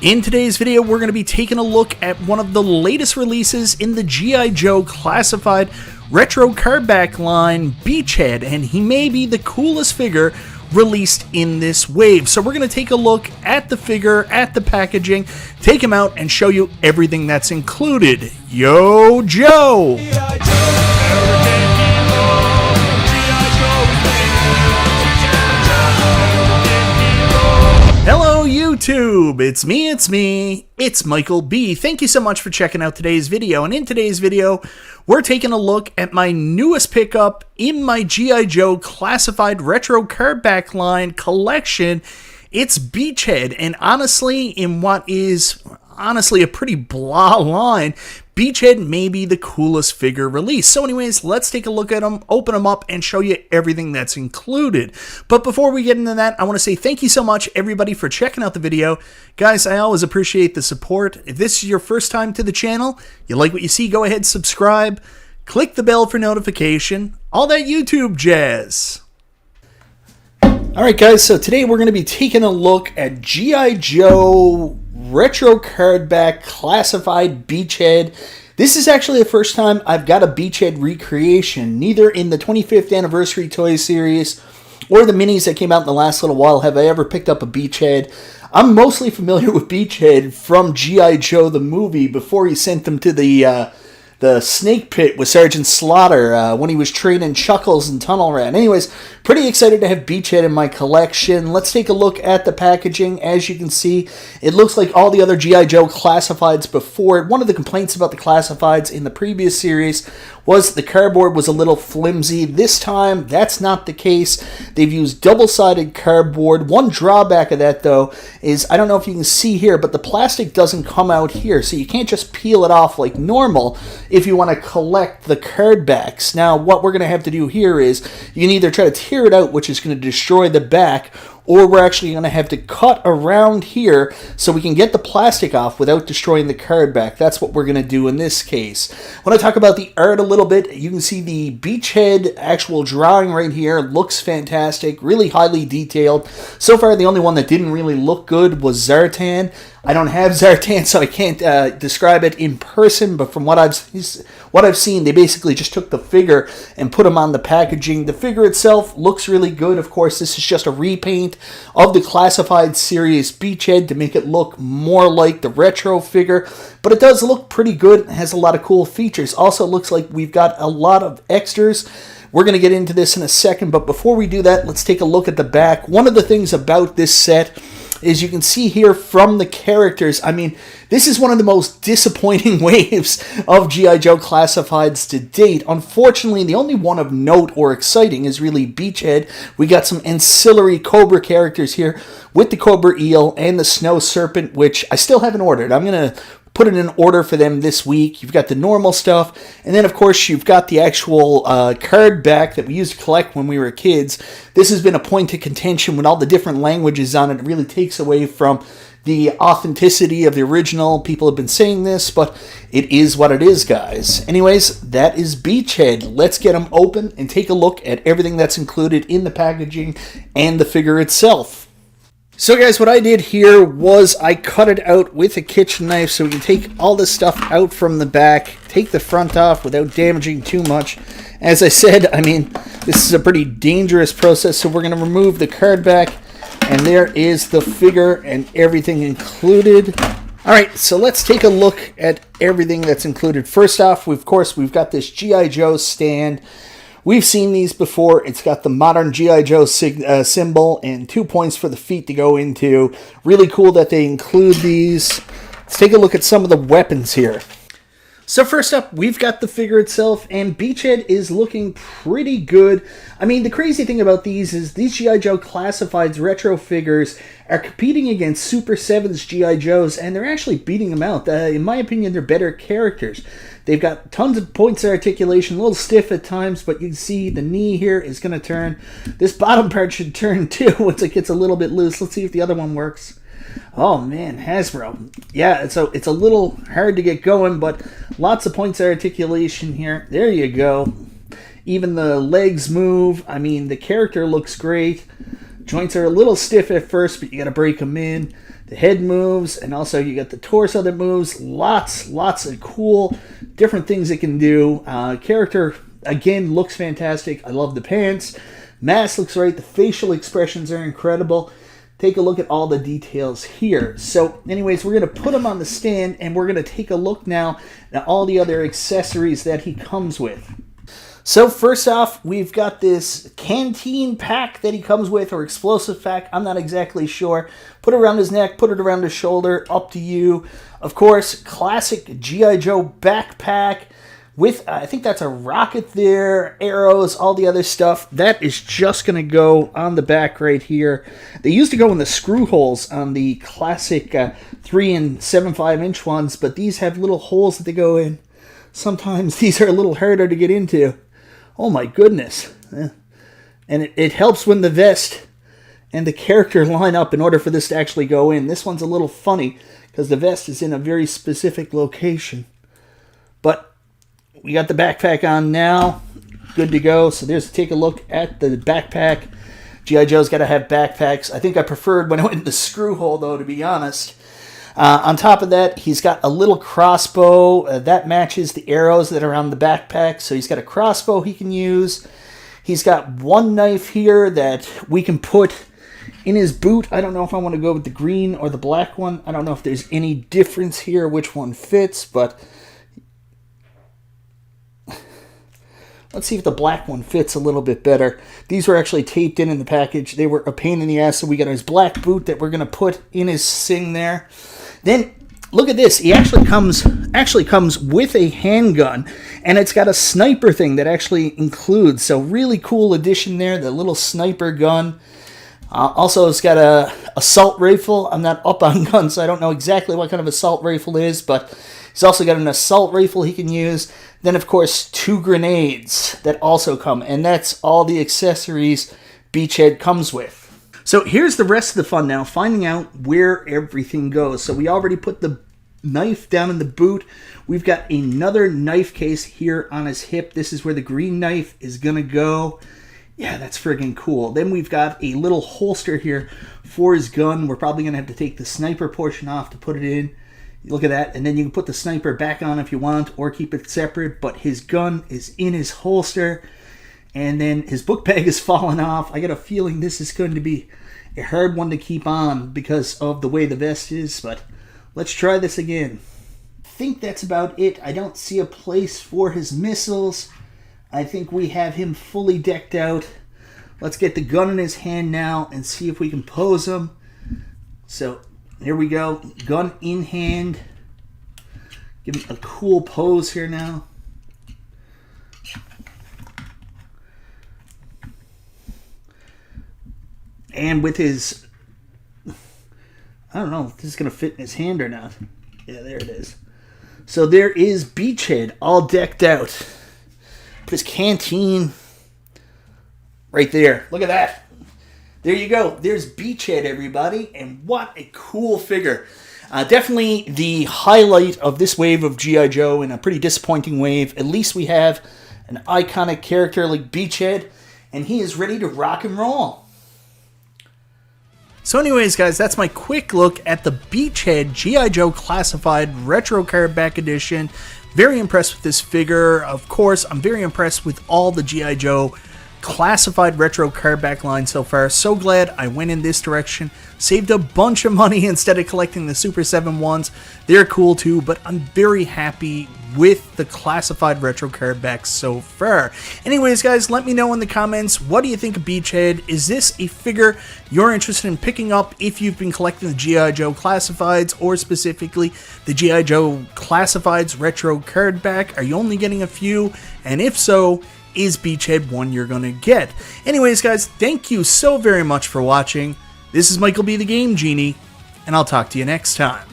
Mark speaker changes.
Speaker 1: In today's video, we're going to be taking a look at one of the latest releases in the G.I. Joe classified retro cardback line, Beachhead, and he may be the coolest figure released in this wave. So we're going to take a look at the figure, at the packaging, take him out, and show you everything that's included. Yo, Joe! Hello YouTube, it's me, it's Michael B. Thank you so much for checking out today's video, and in today's video, we're taking a look at my newest pickup in my G.I. Joe classified retro cardback line collection. It's Beachhead, and honestly, in what is honestly a pretty blah line, Beachhead may be the coolest figure released. So anyways, let's take a look at them, open them up, and show you everything that's included. But before we get into that, I want to say thank you so much, everybody, for checking out the video. Guys, I always appreciate the support. If this is your first time to the channel, you like what you see, go ahead, subscribe, click the bell for notification, all that YouTube jazz. Alright guys, so today we're going to be taking a look at G.I. Joe retro cardback classified Beachhead. This is actually the first time I've got a Beachhead recreation. Neither in the 25th anniversary toy series or the minis that came out in the last little while have I ever picked up a Beachhead. I'm mostly familiar with Beachhead from G.I. Joe the movie before he sent them to the snake pit with Sergeant Slaughter when he was training Chuckles and Tunnel Rat. Anyways, pretty excited to have Beachhead in my collection. Let's take a look at the packaging. As you can see, it looks like all the other G.I. Joe classifieds before it. One of the complaints about the classifieds in the previous series was the cardboard was a little flimsy. This time, that's not the case. They've used double-sided cardboard. One drawback of that, though, is, I don't know if you can see here, but the plastic doesn't come out here, so you can't just peel it off like normal if you want to collect the card backs. Now, what we're going to have to do here is you can either try to tear it out, which is going to destroy the back, or we're actually going to have to cut around here so we can get the plastic off without destroying the card back. That's what we're going to do in this case. When I talk about the art a little bit, you can see the Beachhead actual drawing right here. Looks fantastic, really highly detailed. So far, the only one that didn't really look good was Zartan. I don't have Zartan, so I can't describe it in person, but from what I've seen, they basically just took the figure and put him on the packaging. The figure itself looks really good. Of course, this is just a repaint of the classified series Beachhead to make it look more like the retro figure, but it does look pretty good. It has a lot of cool features. Also looks like we've got a lot of extras. We're going to get into this in a second, but before we do that, let's take a look at the back. One of the things about this set is you can see here from the characters, I mean, this is one of the most disappointing waves of G.I. Joe classifieds to date. Unfortunately, the only one of note or exciting is really Beachhead. We got some ancillary Cobra characters here with the Cobra Eel and the Snow Serpent, which I still haven't ordered. I'm going to put it in order for them this week. You've got the normal stuff, and then of course you've got the actual card back that we used to collect when we were kids. This has been a point of contention with all the different languages on it. It really takes away from the authenticity of the original. People have been saying this, but it is what it is, guys. Anyways, that is Beachhead. Let's get them open and take a look at everything that's included in the packaging and the figure itself. So guys, what I did here was I cut it out with a kitchen knife so we can take all this stuff out from the back, take the front off without damaging too much. As I said, I mean, this is a pretty dangerous process, so we're going to remove the card back, and there is the figure and everything included. Alright, so let's take a look at everything that's included. First off, of course, we've got this G.I. Joe stand. We've seen these before. It's got the modern G.I. Joe symbol and 2 points for the feet to go into. Really cool that they include these. Let's take a look at some of the weapons here. So first up, we've got the figure itself, and Beachhead is looking pretty good. I mean, the crazy thing about these is these G.I. Joe Classifieds retro figures are competing against Super 7's G.I. Joes, and they're actually beating them out. In my opinion, they're better characters. They've got tons of points of articulation, a little stiff at times, but you can see the knee here is going to turn. This bottom part should turn too once it gets a little bit loose. Let's see if the other one works. Oh man, Hasbro. Yeah, it's a little hard to get going, but lots of points of articulation here. There you go. Even the legs move. I mean, the character looks great. Joints are a little stiff at first, but you got to break them in. The head moves, and also you got the torso that moves. Lots of cool different things it can do. Character, again, looks fantastic. I love the pants. Mask looks right. The facial expressions are incredible. Take a look at all the details here. So anyways, we're going to put him on the stand, and we're going to take a look now at all the other accessories that he comes with. So first off, we've got this canteen pack that he comes with, or explosive pack. I'm not exactly sure. Put it around his neck, put it around his shoulder, up to you. Of course, classic G.I. Joe backpack with, I think that's a rocket there, arrows, all the other stuff. That is just going to go on the back right here. They used to go in the screw holes on the classic 3 and 7/5 inch ones, but these have little holes that they go in. Sometimes these are a little harder to get into. Oh my goodness. And it helps when the vest and the character line up in order for this to actually go in. This one's a little funny because the vest is in a very specific location. But we got the backpack on now. Good to go. So there's take a look at the backpack. G.I. Joe's got to have backpacks. I think I preferred when I went in the screw hole, though, to be honest. On top of that, he's got a little crossbow that matches the arrows that are on the backpack. So he's got a crossbow he can use. He's got one knife here that we can put in his boot. I don't know if I want to go with the green or the black one. I don't know if there's any difference here which one fits, but let's see if the black one fits a little bit better. These were actually taped in the package. They were a pain in the ass, so we got his black boot that we're going to put in his thing there. Then, look at this. He actually comes with a handgun, and it's got a sniper thing that actually includes. So, really cool addition there, the little sniper gun. Also, it's got a assault rifle. I'm not up on guns, so I don't know exactly what kind of assault rifle it is, but he's also got an assault rifle he can use. Then, of course, 2 grenades that also come, and that's all the accessories Beachhead comes with. So here's the rest of the fun now, finding out where everything goes. So we already put the knife down in the boot. We've got another knife case here on his hip. This is where the green knife is going to go. Yeah, that's friggin' cool. Then we've got a little holster here for his gun. We're probably going to have to take the sniper portion off to put it in. Look at that. And then you can put the sniper back on if you want, or keep it separate. But his gun is in his holster. And then his book bag is falling off. I got a feeling this is going to be a hard one to keep on because of the way the vest is. But let's try this again. I think that's about it. I don't see a place for his missiles. I think we have him fully decked out. Let's get the gun in his hand now and see if we can pose him. So here we go. Gun in hand. Give him a cool pose here now. And with his, I don't know if this is going to fit in his hand or not. Yeah, there it is. So there is Beachhead all decked out. Put his canteen right there. Look at that. There you go. There's Beachhead, everybody. And what a cool figure. Definitely the highlight of this wave of G.I. Joe, and a pretty disappointing wave. At least we have an iconic character like Beachhead, and he is ready to rock and roll. So anyways, guys, that's my quick look at the Beachhead G.I. Joe Classified Retro Card Back Edition. Very impressed with this figure. Of course, I'm very impressed with all the G.I. Joe Classified Retro Card Back line so far. So glad I went in this direction. Saved a bunch of money instead of collecting the Super 7 ones. They're cool too, but I'm very happy with the Classified Retro Card Back so far. Anyways, guys, let me know in the comments, what do you think of Beachhead? Is this a figure you're interested in picking up if you've been collecting the G.I. Joe Classifieds, or specifically the G.I. Joe Classifieds Retro Card Back? Are you only getting a few? And if so, is Beachhead one you're going to get? Anyways, guys, thank you so very much for watching. This is Michael B. the Game Genie, and I'll talk to you next time.